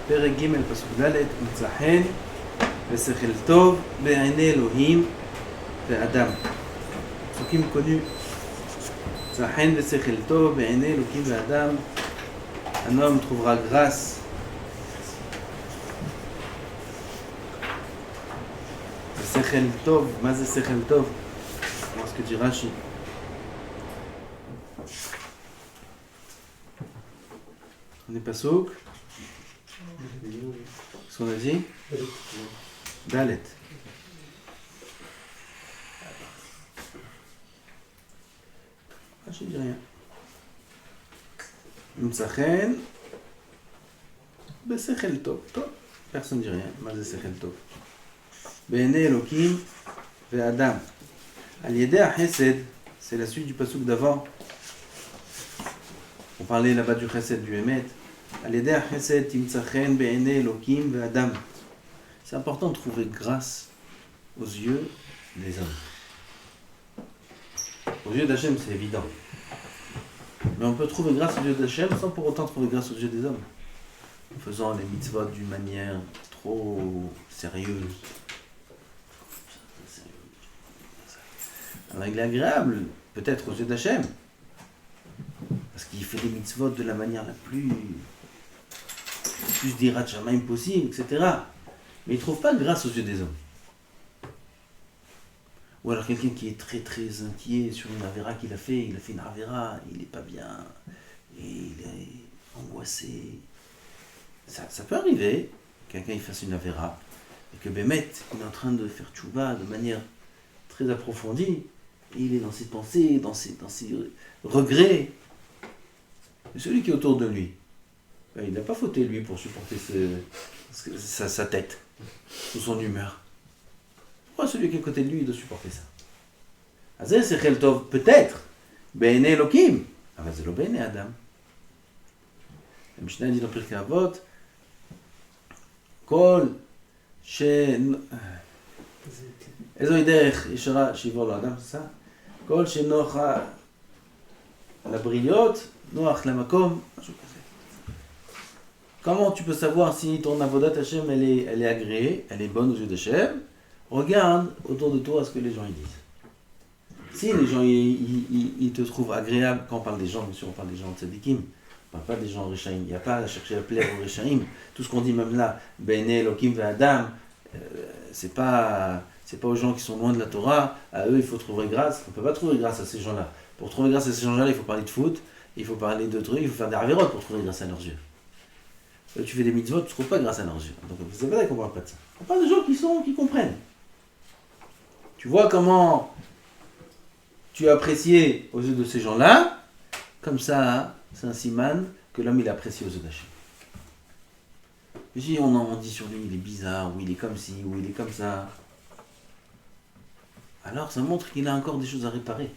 פרק ג' פסוק ד' מצא חן ושכל טוב בעיני אלוהים ואדם. פסוקים connus. מצא חן ושכל טוב בעיני אלוהים ואדם. Un homme trouvera grâce ושכל טוב. מה זה שכל טוב? מה ce que dit Rashi. On est pasuk. Qu'est-ce qu'on a dit? Dalet. Je ne dis rien. Mtsachen. Besechel tov. Personne ne dit rien. Ma sechel tov. Be'enei Elokim ve'adam. Al yedei ha'chesed, c'est la suite du pasuk d'avant. On parlait là-bas du chesed, du Emet. Al yedei ha'chesed timtsachen be'enei Elokim ve'adam. C'est important de trouver grâce aux yeux des hommes. Aux yeux d'Hachem, c'est évident. Mais on peut trouver grâce aux yeux d'Hachem sans pour autant trouver grâce aux yeux des hommes. En faisant les mitzvot d'une manière trop sérieuse. Alors il est agréable, peut-être aux yeux d'Hachem. Parce qu'il fait les mitzvot de la manière la plus d'Irat Shamayim possible, etc. Mais il ne trouve pas grâce aux yeux des hommes. Ou alors quelqu'un qui est très très inquiet sur une avéra qu'il a fait une avéra, il n'est pas bien, et il est angoissé. Ça peut arriver, quelqu'un il fasse une avéra, et que Bémet, il est en train de faire tchouva de manière très approfondie, et il est dans ses pensées, dans ses regrets. Et celui qui est autour de lui, il n'a pas fauté lui pour supporter sa tête, ou son humeur. Pourquoi celui qui est à côté de lui, il doit supporter ça? Azé sechel tov, peut-être, be'enei Elokim, mais c'est lo be'enei Adam. Le Mishnah dit dans Pirkei Avot, kol איזוהי דרך ישרה שיבור לאדם, זה? כל שנוח לבריות, נוח למקום, משהו כזה. Comment tu peux savoir si ton avodat Hashem elle est agréée, elle est bonne aux yeux d'Hashem? Regarde autour de toi ce que les gens ils disent. Si les gens ils te trouvent agréable, quand on parle des gens, bien sûr on parle des gens de tzadikim, on parle pas des gens rishaïm, il n'y a pas à chercher à plaire aux rishaïm. Tout ce qu'on dit même là, be'enei Elokim ve'adam, c'est pas aux gens qui sont loin de la Torah, à eux il faut trouver grâce. On ne peut pas trouver grâce à ces gens-là. Pour trouver grâce à ces gens-là, il faut parler de foot, il faut parler de trucs, il faut faire des avérotes pour trouver grâce à leurs yeux. Tu fais des mitzvot, tu ne trouves pas grâce à leurs yeux. Donc vous savez pas qu'on parle pas de ça. On parle de gens qui comprennent. Tu vois comment tu as apprécié aux yeux de ces gens-là, comme ça, c'est un siman que l'homme il apprécie aux yeux d'Hachem. Si on dit sur lui, il est bizarre, ou il est comme ci, ou il est comme ça, alors ça montre qu'il a encore des choses à réparer.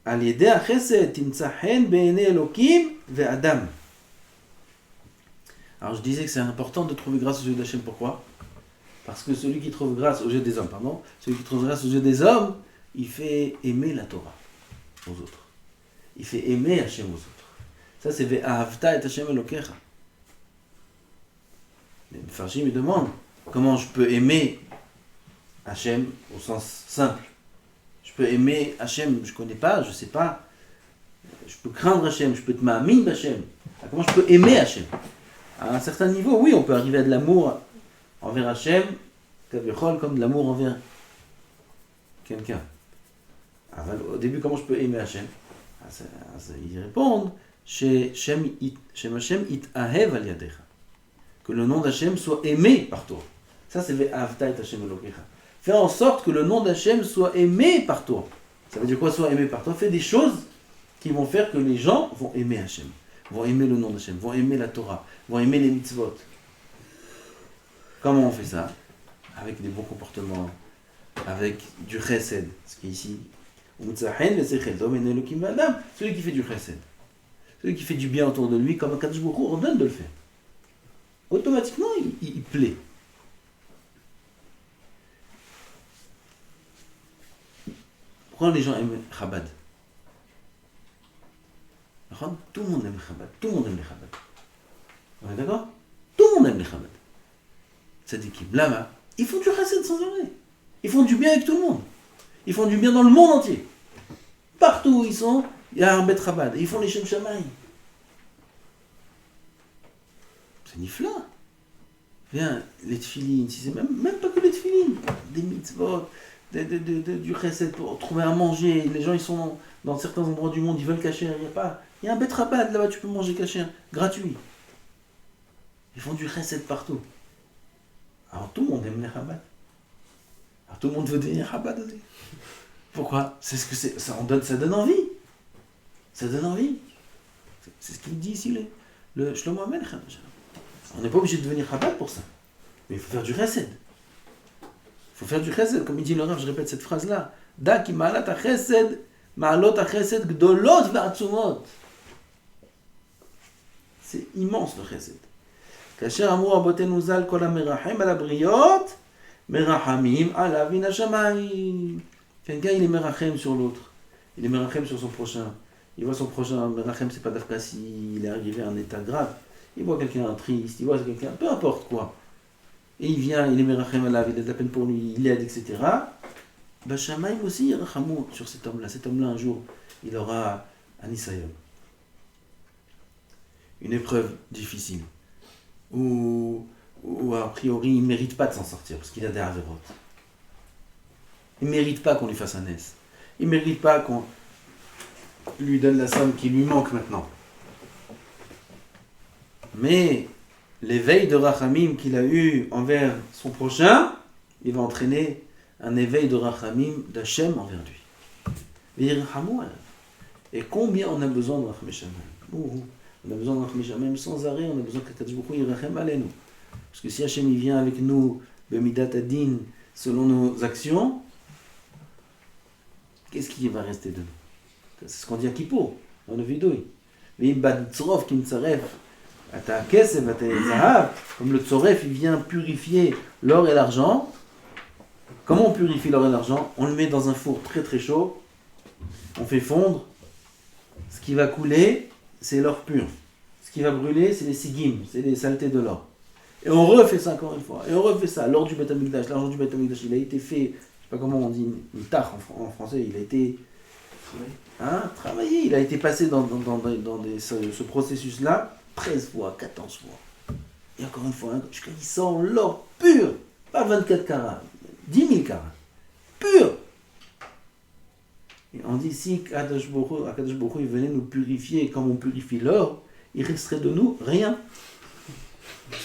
Al yedei ha'chesed timtza chen be'enei Elokim ve'adam. Alors je disais que c'est important de trouver grâce aux yeux d'Hachem. Pourquoi? Parce que celui qui trouve grâce aux yeux des hommes, celui qui trouve grâce aux yeux des hommes, il fait aimer la Torah aux autres. Il fait aimer Hachem aux autres. Ça c'est ve'ahavta et Hachem Elokecha. Les Mefarshim me demandent comment je peux aimer Hachem au sens simple. Je peux aimer Hachem, je ne connais pas, je ne sais pas. Je peux craindre Hachem, je peux être ma'amin b'Hachem. Comment je peux aimer Hachem? À un certain niveau, oui, on peut arriver à de l'amour envers Hachem, comme de l'amour envers quelqu'un. Alors, au début, comment je peux aimer Hachem? Ils répondent Shem Hashem it'ahev al yadecha. Que le nom d'Hachem soit aimé par toi. Ça, c'est ve'ahavta et Hachem Elokecha. Fais en sorte que le nom d'Hachem soit aimé par toi. Ça veut dire quoi, soit aimé par toi? Fais des choses qui vont faire que les gens vont aimer Hachem, vont aimer le nom d'Hachem, vont aimer la Torah, vont aimer les mitzvot. Comment on fait ça? Avec des bons comportements, avec du chesed, ce qui est ici. Celui qui fait du chesed, celui qui fait du bien autour de lui, comme Akadosh Baruch Hu ordonne de le faire. Automatiquement, il plaît. Pourquoi les gens aiment Chabad? Tout le monde aime Chabad, tout le monde aime les Chabad. On est d'accord? Tout le monde aime les Chabad. Tzadikim, lama, ils font du chesed sans arrêt. Ils font du bien avec tout le monde. Ils font du bien dans le monde entier. Partout où ils sont, il y a un Bet Chabad. Et ils font les Shem Shamaï. C'est nifla. Viens, les tefilines, si c'est même pas que les tefilines, des mitzvot, du chesed pour trouver à manger. Les gens, ils sont dans certains endroits du monde, ils veulent cacher. Il y a un Bet Chabad là-bas, tu peux manger caché, gratuit. Ils font du chesed partout. Alors tout le monde aime les Chabad. Alors tout le monde veut devenir Chabad aussi. Pourquoi? C'est ce que c'est. Ça donne envie. Ça donne envie. C'est ce qu'il dit ici le Shlomo Amelech. On n'est pas obligé de devenir Chabad pour ça. Mais il faut faire du chesed. Il faut faire du chesed. Comme il dit le Rav, je répète cette phrase-là. Da ki ma'alat ha-chesed, ma'alot ha-chesed gdolot ve'atzumot. C'est immense le chesed. Kasher amru rabotenu zal kol ha-merachem al ha-briot, merachamim alav min ha-shamayim. Un gars, il est merachem sur l'autre. Il est merachem sur son prochain. Il voit son prochain. Merachem, c'est pas d'afka s'il est arrivé à un état grave. Il voit quelqu'un triste, il voit quelqu'un, peu importe quoi. Et il vient, il est merachem alav, il a de la peine pour lui, il aide, etc. Ben Shamaïm aussi, il rachamou sur cet homme-là. Cet homme-là, un jour, il aura un Isayom. Une épreuve difficile. Où a priori, il ne mérite pas de s'en sortir, parce qu'il a des avérotes. Il ne mérite pas qu'on lui fasse un S. Il ne mérite pas qu'on lui donne la somme qui lui manque maintenant. Mais l'éveil de Rachamim qu'il a eu envers son prochain, il va entraîner un éveil de Rachamim d'Hachem envers lui. Et combien on a besoin de Rachamim Shamim? On a besoin de Rachamim Shamim sans arrêt, on a besoin que Kadosh Baruch Hu yirachem aleinu. Parce que si Hachem il vient avec nous, b'midat adin, selon nos actions, qu'est-ce qui va rester de nous? C'est ce qu'on dit à Kippour, dans le vidouille. Comme le tzoref, il vient purifier l'or et l'argent. Comment on purifie l'or et l'argent? On le met dans un four très très chaud, on fait fondre. Ce qui va couler, c'est l'or pur. Ce qui va brûler, c'est les sigim, c'est les saletés de l'or. Et on refait ça encore une fois. Et on refait ça. L'or du Beth Amikdash, l'argent du Beth Amikdash, il a été fait, je ne sais pas comment on dit, mitach en français, il a été travaillé, il a été passé dans ce processus-là 13 fois, 14 fois. Et encore une fois, jusqu'à il sent l'or pur, pas 24 carats, 10 000 carats, pur. Et on dit si Akadosh Baruch Hu il venait nous purifier comme on purifie l'or, il resterait de nous rien.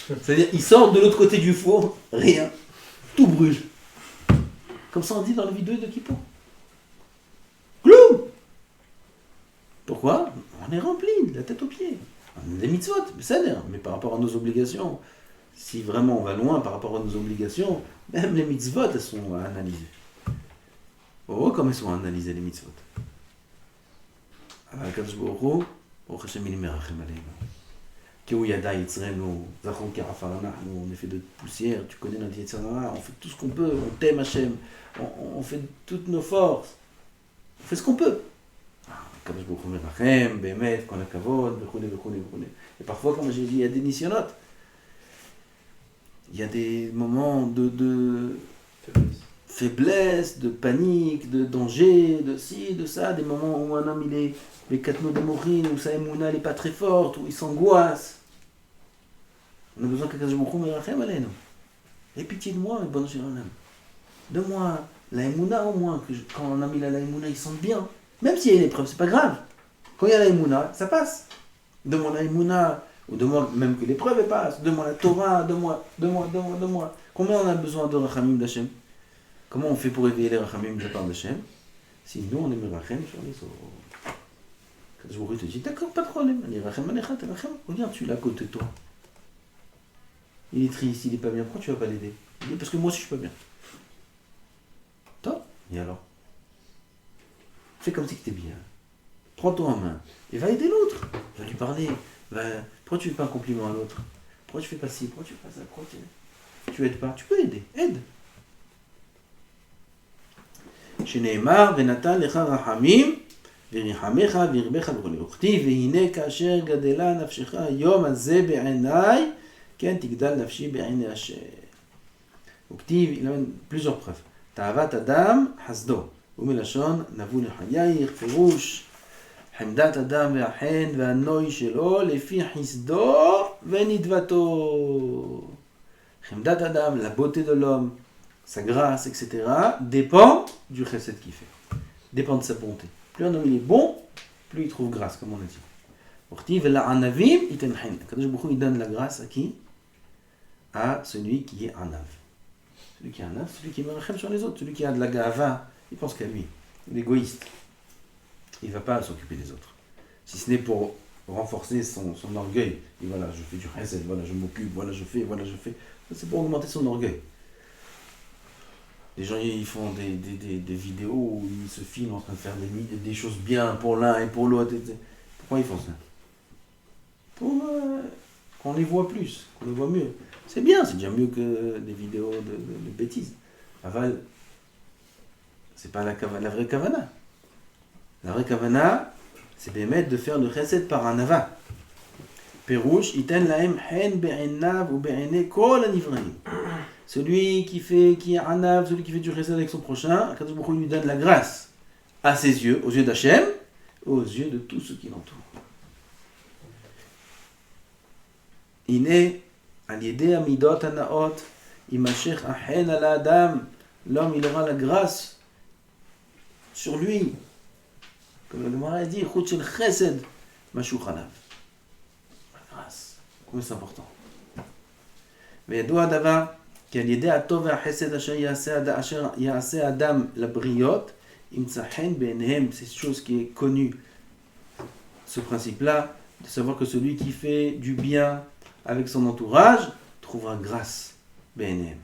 C'est-à-dire, il sort de l'autre côté du four, rien. Tout brûle. Comme ça on dit dans la vidéo de Kippour. Gloum. Pourquoi? On est rempli, de la tête aux pieds. On a des mitzvot, mais par rapport à nos obligations, si vraiment on va loin par rapport à nos obligations, même les mitzvot, elles sont à analyser. Oh, comme elles sont à analyser les mitzvot. Akadosh Baruch Hu, Baruch Hashem il merachem aleinu. On est fait de poussière, tu connais notre Yetzirah, on fait tout ce qu'on peut, on t'aime Hachem, on fait toutes nos forces, on fait ce qu'on peut. Et parfois, comme j'ai dit, il y a des nisyonotes, il y a des moments de faiblesse, de panique, de danger, de ci, de ça, des moments où un homme il est les katno de mourine, où sa émouna n'est pas très forte, où il s'angoisse. On a besoin que Kadosh Baruch Hu merachem aleinu. Aie pitié de moi, bon Jérusalem. Donne-moi la émouna au moins, que quand un homme il a la émouna, il sente bien. Même s'il y a une épreuve, c'est pas grave. Quand il y a la émouna, ça passe. Donne-moi la émouna, ou donne-moi même que l'épreuve passe. Donne-moi la Torah, donne-moi. Combien on a besoin de rachamim d'Hachem? Comment on fait pour éveiller les rachamim de la part d'Hachem? Si nous on est merachem sur les autres. Kadosh Baruch Hu te dit, d'accord, pas de problème. Regarde, tu l'as à côté de toi. Il est triste, il est pas bien. Pourquoi tu vas pas l'aider? Il dit, parce que moi aussi je suis pas bien. Toi? Et alors? Fais comme si tu étais bien. Prends-toi en main. Et va aider l'autre. Va lui parler. Pourquoi tu fais pas un compliment à l'autre? Pourquoi tu fais pas ci? Pourquoi tu fais pas ça? Pourquoi tu aides pas? Tu peux aider. Aide. Chez Nehemar, Venatan, Lecha Rachamim, וירחמך וירבך וכו'. וכתיב והנה כאשר גדלה נפשך היום הזה בעיניי, כן תגדל נפשי בעיני השם. וכתיב, il amène plusieurs preuves. תאוות אדם חסדו, ומלשון נבוא לחייך, פירוש חמדת אדם והחן והנוי שלו לפי חסדו ונדבתו. חמדת אדם, la beauté de l'homme, sa grâce, etc. dépend du chesed qu'il fait, dépend de sa bonté. Plus un homme il est bon, plus il trouve grâce, comme on a dit. וכתיב ולענבים ייתן חן. הקדוש ברוך הוא il donne la grâce à qui? À celui qui est anav. Celui qui est anav, celui qui est merachem sur les autres, celui qui a de la gava, il pense qu'à lui, l'égoïste. Il ne va pas s'occuper des autres. Si ce n'est pour renforcer son orgueil. Et voilà, je fais du chesed, voilà, je m'occupe, voilà, je fais. C'est pour augmenter son orgueil. Les gens, ils font des vidéos où ils se filment en train de faire des choses bien pour l'un et pour l'autre. Pourquoi ils font ça? Pour qu'on les voit plus, qu'on les voit mieux. C'est bien, c'est déjà mieux que des vidéos de bêtises. Aval, c'est pas la vraie kavana. La vraie kavana, c'est de faire le chesed par un ava. Perouche, iten laem hen be'enav ou be'ene kol anivraim. Celui qui est anav, celui qui fait du chesed avec son prochain, Akadosh Baruch Hu lui donne la grâce à ses yeux, aux yeux d'Hachem, aux yeux de tous ceux qui l'entourent. Ine, al yedei amidot hanaot, imashech ahen ala adam, l'homme il aura la grâce sur lui. Comme le Gemara dit, chut shel chesed, mashuch alav. La grâce, combien c'est important. וידוע הדבר, כי על ידי הטוב והחסד אשר יעשה אדם לבריות, ימצא חן בעיניהם, c'est une chose qui est connue, ce principe-là, de savoir que celui qui fait du bien avec son entourage, trouvera grâce בעיניהם.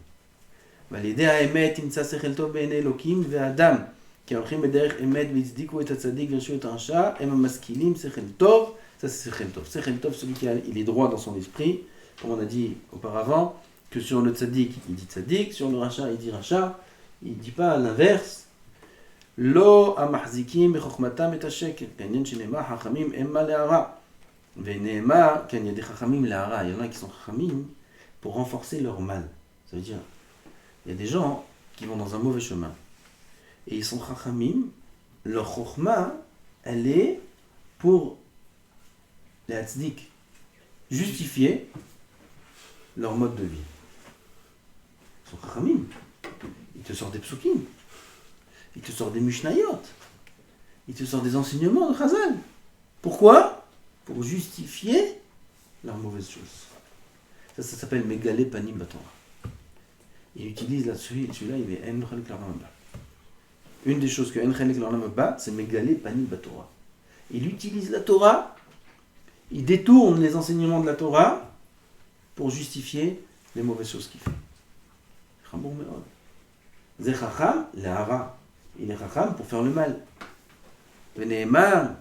ועל ידי האמת ימצא שכל טוב בעיני אלוקים והאדם, כי ההולכים בדרך אמת והצדיקו את הצדיק והרשיעו את הרשע, הם המשכילים שכל טוב, ça c'est שכל טוב. שכל טוב, celui qui il est droit dans son esprit, comme on a dit auparavant, que sur le tzaddik, il dit tzaddik, sur le racha, il dit racha, il ne dit pas l'inverse. Lo amahzikim bechokmatam et hasheker, kanyen shenema chachamim emma le'ara. Ve'neema, kan yade chachamim le'ara. Il y en a qui sont chachamim pour renforcer leur mal. Ça veut dire, il y a des gens qui vont dans un mauvais chemin. Et ils sont chachamim, leur chokhma, elle est pour les tzaddik, justifier leur mode de vie. Ils sont chachamim. Ils te sortent des psukim. Ils te sortent des mishnayot. Ils te sortent des enseignements de Chazal. Pourquoi? Pour justifier leurs mauvaises choses. Ça s'appelle Megale Panim Batorah. Il utilise là-dessus, celui-là, il est En Chalek L'Olam Haba. Une des choses que En Chalek L'Olam Haba, c'est Megale Panim Batorah. Il utilise la Torah, il détourne les enseignements de la Torah pour justifier les mauvaises choses qu'il fait. Chabour me'od. Ze chacham le'ara. Il est chacham pour faire le mal. Ve'ne'emar.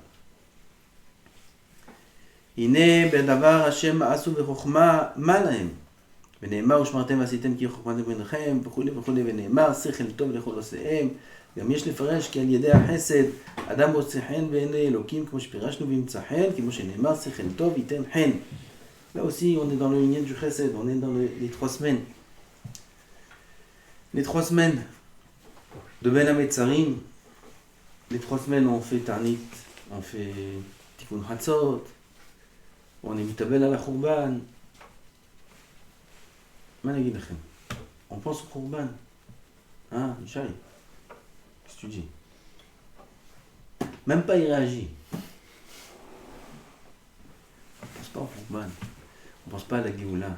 Hine bedavar Hashem ma'asu ve'chokhma ma lahem. ונאמר ושמרתם ועשיתם כי חוכמתם ביניכם וכולי וכולי, ונאמר שכל טוב לכל עושיהם. גם יש לפרש כי על ידי החסד אדם מוצא חן בעיני אלוקים כמו שפירשנו וימצא חן, כמו שנאמר שכל טוב ייתן חן. Là aussi on est dans le lien du chesed, on est dans les 3 semaines. Les 3 semaines de Ben Hametzarim, les 3 semaines on fait Tarnit, on fait Tikkun Hatzot, on est Mitabel à la Khurban. On pense au Khurban. Hein, Michel? Qu'est-ce que tu dis? Même pas il réagit. On pense pas au Khurban. On pense pas à la Géoula.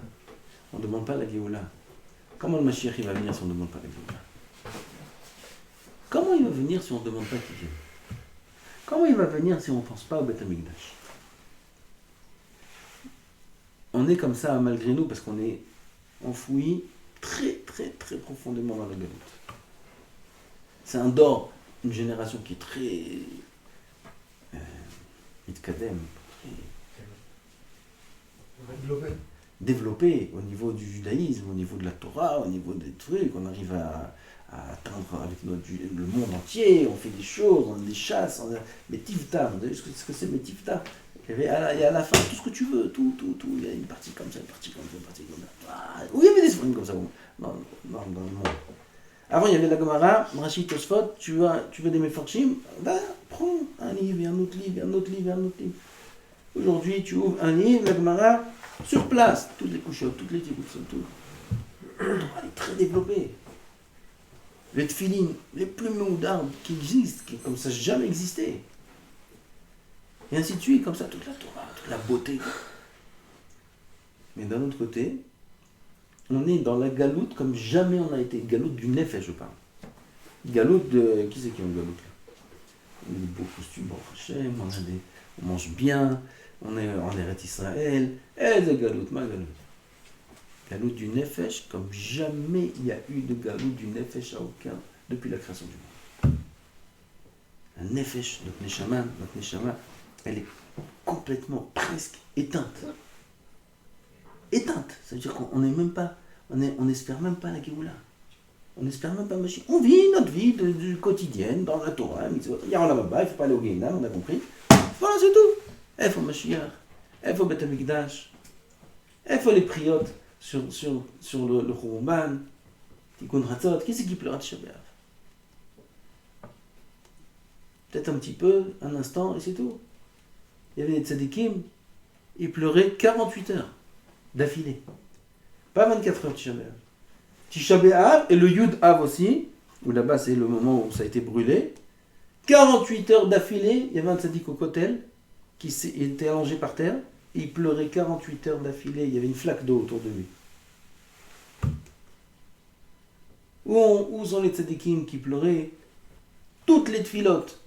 On demande pas la Géoula. Comment le Mashiach il va venir si on ne demande pas la Géoula? Comment il va venir si on ne demande pas qu'il vienne? Comment il va venir si on ne pense pas au Beth Amikdash? On est comme ça malgré nous parce qu'on est enfoui très très très profondément dans la galoute. C'est un dor, une génération qui est très mitkadem, développée au niveau du judaïsme, au niveau de la Torah, au niveau des trucs. On arrive à atteindre avec le monde entier, on fait des choses, on a des chasses, on a mais tifta, vous savez ce que c'est mais tifta. Il y a à la fin tout ce que tu veux, tout. Il y a une partie comme ça, une partie comme ça, une partie comme ça. Ah, où il y avait des sphères comme ça dans le monde. Avant, il y avait la Gemara, Rachid Tosfot, tu veux des Mefarshim, ben, prends un livre, et un autre livre, et un autre livre, et un autre livre. Aujourd'hui, tu ouvres un livre, la Gemara, sur place, toutes les couches, toutes les tibbutz, tout. Le droit est très développé. Les tefilines, les plus d'arbres qui existent, qui comme ça jamais existé. Et ainsi de suite, comme ça, toute la Torah, toute la beauté. Mais d'un autre côté, on est dans la galoute comme jamais on a été. Galoute du nefesh, je parle. Galoute de... Qui c'est qui est en galoute là? On a des beaux costumes, on mange bien, on est en Eretz Israël. Et de galoute, ma galoute. Galoute du nefesh comme jamais il y a eu de galoute du nefesh à aucun depuis la création du monde. Un nefesh, notre neshama, elle est complètement, presque éteinte. Éteinte, ça veut dire qu'on n'est même pas, on n'espère même pas la Géoula. On n'espère même pas Mashiach. On vit notre vie du quotidien, dans la Torah, il y a un il ne faut pas aller au Guéhinam, on a compris. Voilà, c'est tout. Il faut Mashiach, il faut Beth Amikdash, il faut les priotes sur le Khurban, Tikkun Hatzot. Qui c'est qui pleure à Tisha B'Av? Peut-être un petit peu, un instant, et c'est tout. Il y avait des tzadikim, ils pleuraient 48 heures d'affilée. Pas 24 heures Tisha B'Av. Tisha B'Av et le Yud Av aussi, où là-bas c'est le moment où ça a été brûlé. 48 heures d'affilée, il y avait un tzadik au kotel qui était allongé par terre, et il pleurait 48 heures d'affilée, il y avait une flaque d'eau autour de lui. Où sont les tzadikim qui pleuraient toutes les tfilotes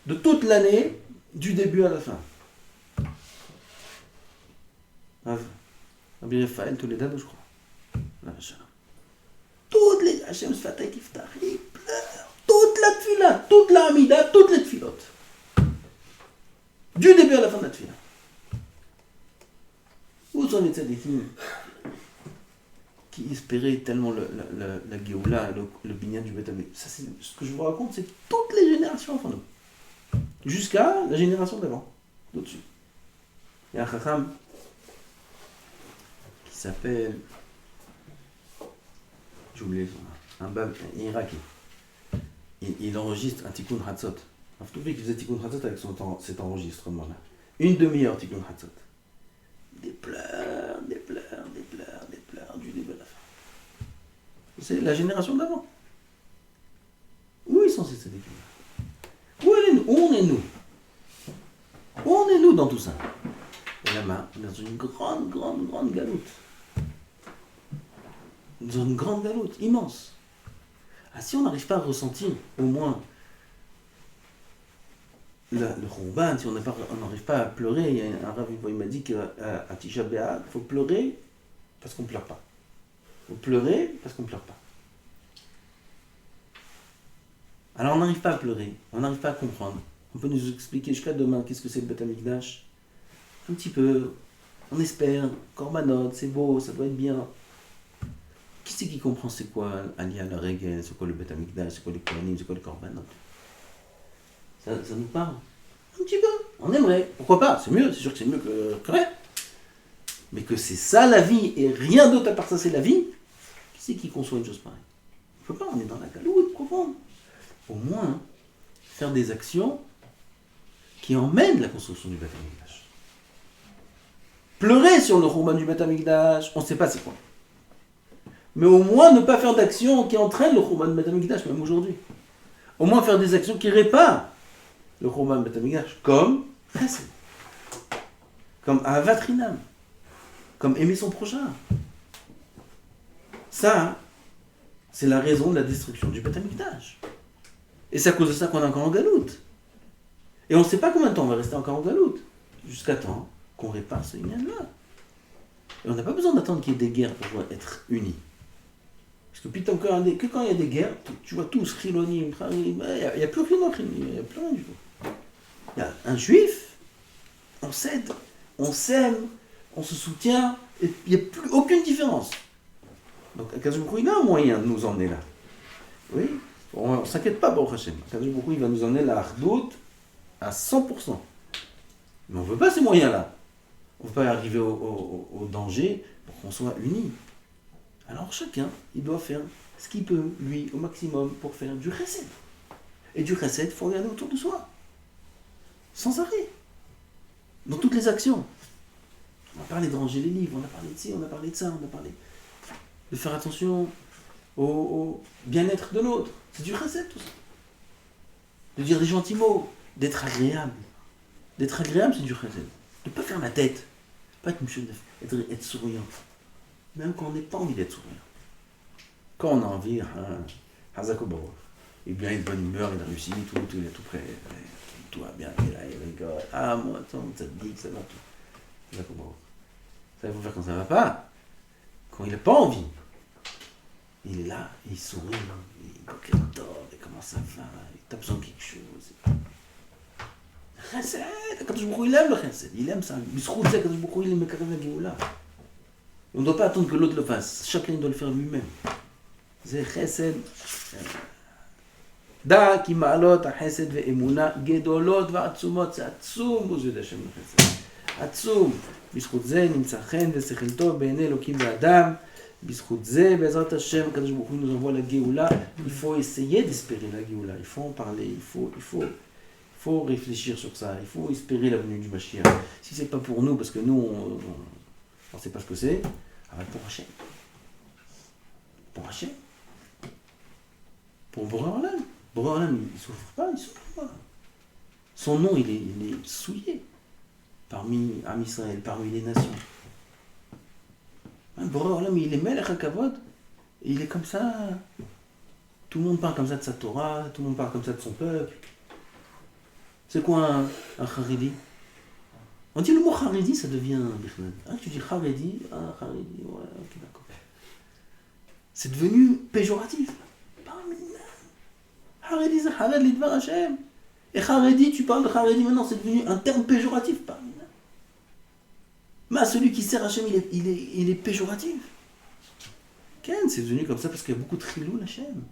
de toute l'année, du début à la fin? Rabbi Raphaël Toledano, je crois. Toutes les Hachem Sfatay Tiftach, il pleure. Toute la tfila, toute la Hamida, toutes les tfilotes. Du début à la fin de la tfila. Où sont les tzadikim qui espéraient tellement la Géoula, le binyan du Beth Amikdash? Ça, c'est ce que je vous raconte, c'est toutes les générations avant nous. Jusqu'à la génération d'avant, d'au-dessus. Il y a un Chacham qui s'appelle, j'ai oublié son nom, un Iraki. Il enregistre un Tikkun Hatzot. Un Ftoufik qui faisait Tikkun Hatzot avec cet enregistrement-là. Une demi-heure Tikkun Hatzot. Des pleurs, du début à la fin. C'est la génération d'avant. Où ils sont ces tzadikim? Où on est nous? Où on est nous dans tout ça? Et là-bas, on est dans une grande galoute. Dans une grande galoute, immense. Ah, si on n'arrive pas à ressentir, au moins, le Khurban, si on n'arrive pas à pleurer, il y a un rav, il m'a dit qu'à Tisha B'Av, il faut pleurer parce qu'on ne pleure pas. Il faut pleurer parce qu'on ne pleure pas. Alors on n'arrive pas à pleurer, on n'arrive pas à comprendre. On peut nous expliquer jusqu'à demain qu'est-ce que c'est le Beth Amikdash? Un petit peu, on espère, korbanot, c'est beau, ça doit être bien. Qui c'est qui comprend c'est quoi Aliyah la Regel, c'est quoi le Beth Amikdash, c'est quoi les Kohanim, c'est quoi les korbanot? Ça nous parle un petit peu, on aimerait, pourquoi pas, c'est mieux, c'est sûr que c'est mieux que rien. Mais que c'est ça la vie et rien d'autre à part ça c'est la vie, qui c'est qui conçoit une chose pareille? Il ne faut pas, on est dans la galoute profonde. Au moins, faire des actions qui emmènent la construction du Beth Amikdash. Pleurer sur le Khurban du Beth Amikdash, on ne sait pas c'est quoi. Mais au moins ne pas faire d'actions qui entraînent le Khurban du Beth Amikdash, même aujourd'hui. Au moins faire des actions qui réparent le Khurban du Beth Amikdash, comme Chesed, comme Ahavat Chinam, comme aimer son prochain. Ça, c'est la raison de la destruction du Beth Amikdash. Et c'est à cause de ça qu'on est encore en galoute. Et on ne sait pas combien de temps on va rester encore en galoute. Jusqu'à temps qu'on répare ce lien-là. Et on n'a pas besoin d'attendre qu'il y ait des guerres pour être unis. Parce que que quand il y a des guerres, tu vois tous, Chilonim, il n'y a plus rien d'autre, il n'y a plus rien du tout. Il y a un juif, on s'aide, on s'aime, on se soutient, et il n'y a plus aucune différence. Donc, il y a un moyen de nous emmener là. Oui, on ne s'inquiète pas, Baruch Hashem. Kadosh Baruch Hu, il va nous emmener la hardout à 100%. Mais on ne veut pas ces moyens-là. On ne veut pas arriver au danger pour qu'on soit unis. Alors chacun, il doit faire ce qu'il peut, lui, au maximum, pour faire du chesed. Et du chesed, il faut regarder autour de soi. Sans arrêt. Dans toutes les actions. On a parlé de ranger les livres, on a parlé de ci, on a parlé de ça, on a parlé de faire attention au bien-être de l'autre. C'est du chesed tout ça. De dire des gentils mots, d'être agréable. D'être agréable, c'est du chesed. De ne pas faire la tête. Pas être monsieur, être souriant. Même quand on n'a pas envie d'être souriant. Quand on a envie, Hazako Baruch. Il est bien, il est de bonne humeur, il a réussi, tout, il est tout prêt. Tout va bien, il est là, il rigole. Ah, moi, attends, ça te dit que ça va tout. Hazako Baruch. Ça, il faut faire quand ça ne va pas. Quand il n'a pas envie. Il est là, il sourit, il coquette, et comment ça va, il a besoin de quelque chose. Chesed, Kadosh Baruch Hu, il aime le chesed, il aime ça. Bisrout ça, Kadosh Baruch Hu, il aime la Géoula. On ne doit pas attendre que l'autre le fasse, chacun doit le faire lui-même. C'est chesed. Da ki ma'alot ha-chesed ve'emuna gedolot va'atzumot, c'est עצום aux yeux d'Hachem le chesed. עצום. בזכות זה נמצא חן ושכל טוב בעיני אלוקים ואדם. בזכות זה, בעזרת השם, הקדוש ברוך הוא nous envoie la Géoula. Il faut essayer d'espérer la Géoula. Il faut en parler. Il faut réfléchir sur ça. Il faut espérer la venue du Mashiach. Si c'est pas pour nous, parce que nous, on ne sait pas ce que c'est, alors pour Hachem. Pour Hachem. Pour Boré Olam. Boré Olam, il ne souffre pas, il souffre pas. Son nom, il est souillé parmi Am Israël, parmi les nations. Boré Olam, il est Melech HaKavod, et il est comme ça. Tout le monde parle comme ça de sa Torah, tout le monde parle comme ça de son peuple. C'est quoi un Haredi? On dit le mot Haredi, ça devient Bichlad. Ah, tu dis Haredi, Haredi, ouais, ok, d'accord. C'est devenu péjoratif. Haredi, c'est Hared Lidvar Hashem. Et Haredi, tu parles de Haredi maintenant, c'est devenu un terme péjoratif. Mais celui qui sert Hashem, il est péjoratif. Ken, c'est devenu comme ça parce qu'il y a beaucoup de Chilul Hashem.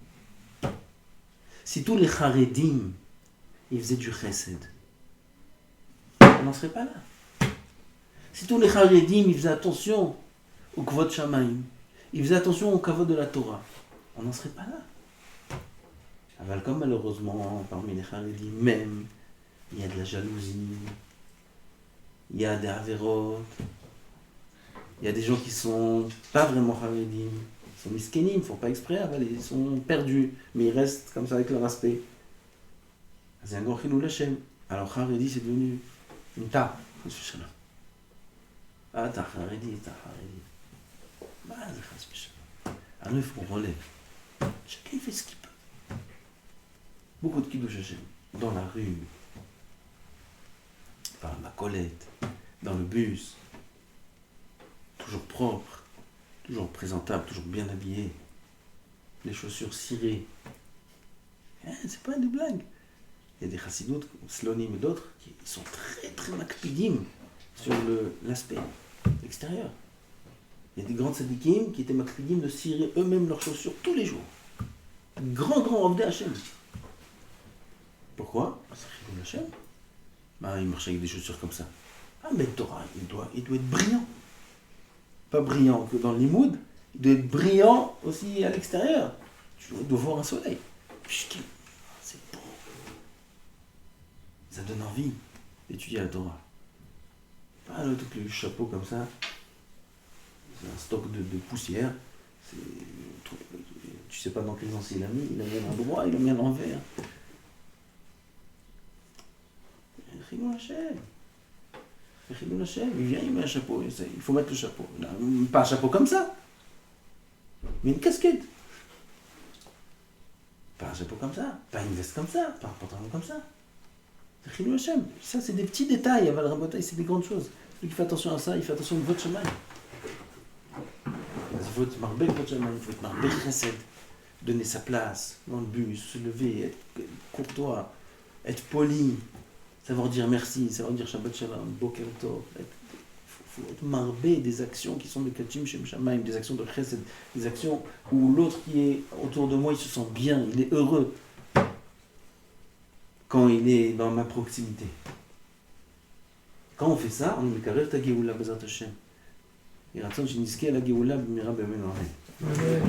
Si tous les Haredim, ils faisaient du chesed, on n'en serait pas là. Si tous les Haredim, ils faisaient attention au Kvod Shamayim, ils faisaient attention au Kavod de la Torah, on n'en serait pas là. Alors comme malheureusement, parmi les Haredim même, il y a de la jalousie, il y a des Averot, il y a des gens qui sont pas vraiment Haredim, ils sont miskenim, ils ne font pas exprès, ils sont perdus, mais ils restent comme ça avec leur aspect. C'est un grand chilul Hashem. Alors Haredi, c'est devenu une tare. Ah, t'as Haredi. Bah, c'est chas v'shalom. Alors il faut qu'on relève. Chacun fait ce qu'il peut. Beaucoup de kiddush Hashem. Dans la rue, par ma collette, dans le bus. Toujours propre, toujours présentable, toujours bien habillé. Les chaussures cirées. C'est pas des blagues. Il y a des chassidoutes, Slonim et d'autres, qui sont très très makpidim sur l'aspect extérieur. Il y a des grands tzadikim qui étaient makpidim de cirer eux-mêmes leurs chaussures tous les jours. Grand Ovdei Hashem. Pourquoi? C'est Chilul Hashem. Il marche avec des chaussures comme ça. Mais Torah, il doit être brillant. Pas brillant que dans le limoud, il doit être brillant aussi à l'extérieur. Tu dois voir un soleil. C'est beau. Ça donne envie d'étudier la Torah. Pas le truc, le chapeau comme ça. C'est un stock de poussière. Tu sais pas dans quel sens il l'a mis à l'endroit, il l'a mis à l'envers. Chilul Hashem. Chilul Hashem. Il vient, il met un chapeau. Il faut mettre le chapeau. Pas un chapeau comme ça, mais une casquette. Pas un chapeau comme ça, pas une veste comme ça, pas un pantalon comme ça. C'est Chilul Hashem. Ça, c'est des petits détails. Aval Rabotai, c'est des grandes choses. Celui qui fait attention à ça, il fait attention au Kvod Shamayim. Il faut être marbé Kvod Shamayim, il faut être marbé chesed. Donner sa place dans le bus, se lever, être courtois, être poli, savoir dire merci, savoir dire Shabbat Shalom, Boker Tov. faut être marbé des actions qui sont de Kachim Shem Shamaim, des actions de Chesed, des actions où l'autre qui est autour de moi, il se sent bien, il est heureux quand il est dans ma proximité. Quand on fait ça, on est Mekarer ta Geoula Bezat Hashem. Et Ratzon Sheniske la Geoula B'mira B'Amen Amen.